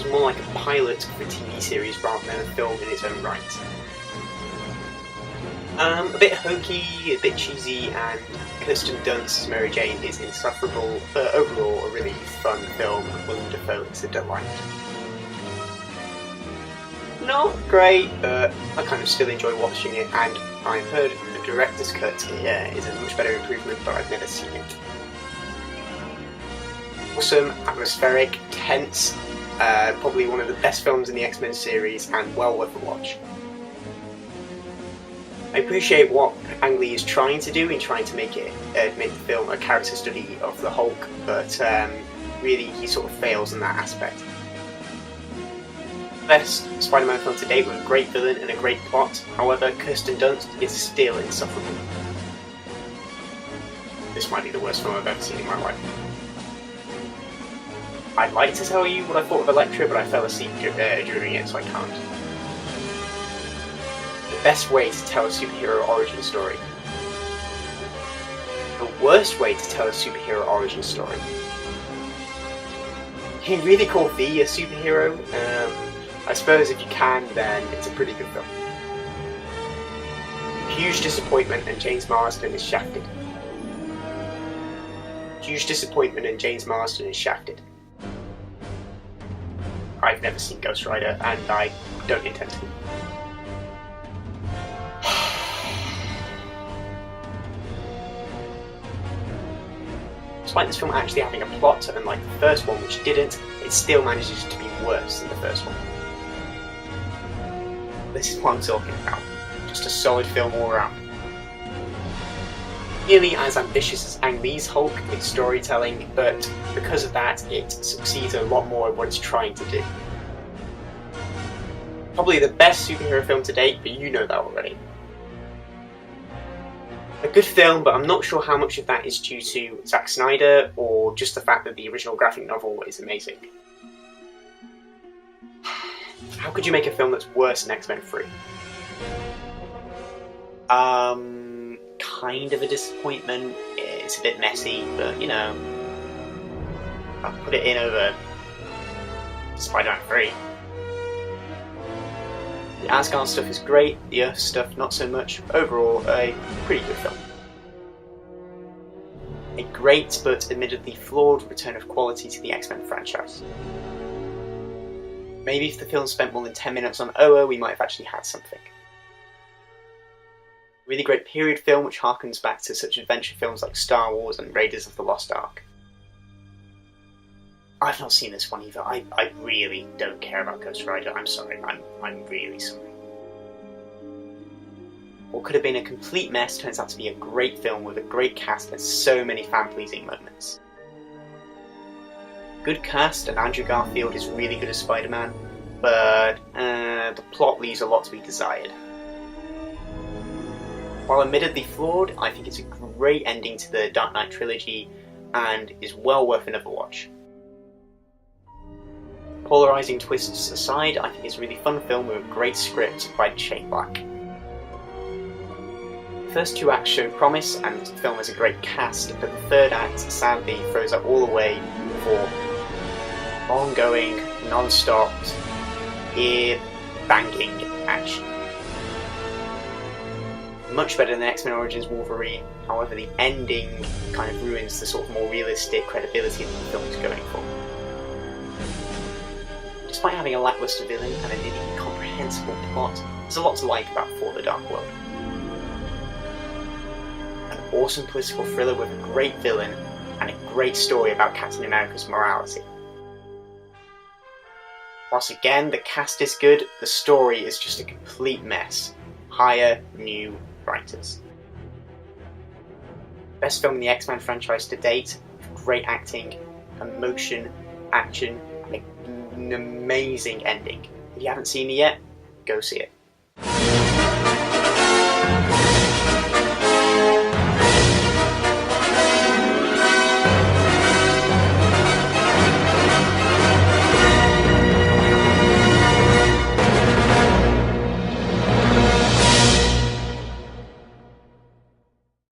more like a pilot for a TV series rather than a film in its own right. A bit hokey, a bit cheesy, and Kirsten Dunst's Mary Jane is insufferable, but overall a really fun film. Willem Dafoe is a delight. Not great, but I kind of still enjoy watching it, and I've heard the director's cut is a much better improvement, but I've never seen it. Awesome, atmospheric, tense, probably one of the best films in the X-Men series, and well worth a watch. I appreciate what Ang Lee is trying to do in trying to make the film a character study of the Hulk, but really he sort of fails in that aspect. Best Spider-Man film to date with a great villain and a great plot, however Kirsten Dunst is still insufferable. This might be the worst film I've ever seen in my life. I'd like to tell you what I thought of Elektra, but I fell asleep during it, so I can't. The best way to tell a superhero origin story. The worst way to tell a superhero origin story. Can you really call V a superhero? I suppose if you can, then it's a pretty good film. Huge disappointment and James Marsden is shafted. Huge disappointment and James Marsden is shafted. I've never seen Ghost Rider, and I don't intend to. Despite this film actually having a plot, unlike the first one, which didn't, it still manages to be worse than the first one. This is what I'm talking about. Just a solid film all around. Nearly as ambitious as Ang Lee's Hulk in its storytelling, but because of that, it succeeds a lot more at what it's trying to do. Probably the best superhero film to date, but you know that already. A good film, but I'm not sure how much of that is due to Zack Snyder, or just the fact that the original graphic novel is amazing. How could you make a film that's worse than X-Men 3? Kind of a disappointment. It's a bit messy, but you know, I'll put it in over Spider-Man 3. The Asgard stuff is great, the Earth stuff not so much. Overall, a pretty good film. A great but admittedly flawed return of quality to the X-Men franchise. Maybe if the film spent more than 10 minutes on Oa, we might have actually had something. Really great period film which harkens back to such adventure films like Star Wars and Raiders of the Lost Ark. I've not seen this one either. I really don't care about Ghost Rider. I'm sorry. I'm really sorry. What could have been a complete mess turns out to be a great film with a great cast and so many fan-pleasing moments. Good cast, and Andrew Garfield is really good as Spider-Man, but the plot leaves a lot to be desired. While admittedly flawed, I think it's a great ending to the Dark Knight trilogy and is well worth another watch. Polarising twists aside, I think it's a really fun film with a great script by Shane Black. The first two acts show promise and the film has a great cast, but the third act sadly throws it all away for ongoing, non-stop, ear-banging action. Much better than X-Men Origins Wolverine, however the ending kind of ruins the sort of more realistic credibility that the film is going for. Despite having a lackluster villain and a nearly incomprehensible plot, there's a lot to like about For the Dark World. An awesome political thriller with a great villain and a great story about Captain America's morality. Whilst again the cast is good, the story is just a complete mess. Hire new writers. Best film in the X-Men franchise to date, great acting, emotion, action, and an amazing ending. If you haven't seen it yet, go see it.